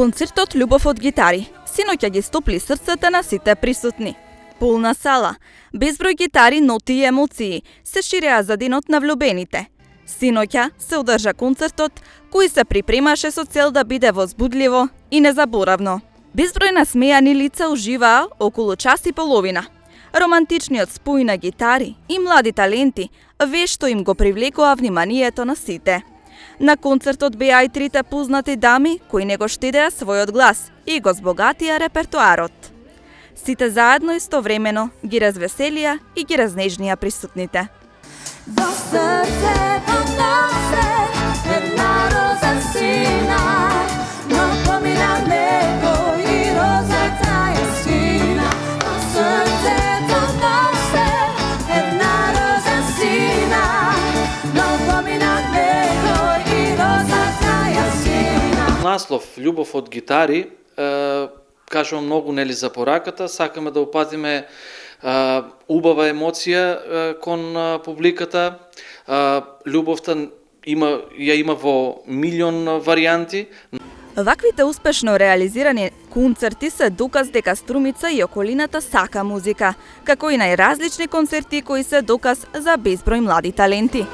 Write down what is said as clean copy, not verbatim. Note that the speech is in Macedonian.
Концертот Љубов од гитари синоќа ги стопли срцата на сите присутни. Полна сала, безброј гитари, ноти и емоции се ширеа за денот на влюбените. Синоќа се одржа концертот кој се припремаше со цел да биде возбудливо и незаборавно. Безброј насмејани лица уживаа околу час и половина. Романтичниот спој на гитари и млади таленти вешто им го привлекоа вниманието на сите. На концертот беа и трите познати дами кои не го штедеа својот глас и го збогатија репертоарот. Сите заедно истовремено ги развеселија и ги разнежнија присутните. Во срцето носе една роза сина, но помина некој и розата ја сина. Во срцето носе една роза сина, но помина некој и розата ја сина. Наслов Љубов од гитари кажувам многу нели за пораката, сакаме да упатиме убава емоција кон публиката. Љубовта ја има во милион варијанти. Ваквите успешно реализирани концерти се доказ дека Струмица и околината сака музика, како и најразлични концерти кои се доказ за безброј млади таленти.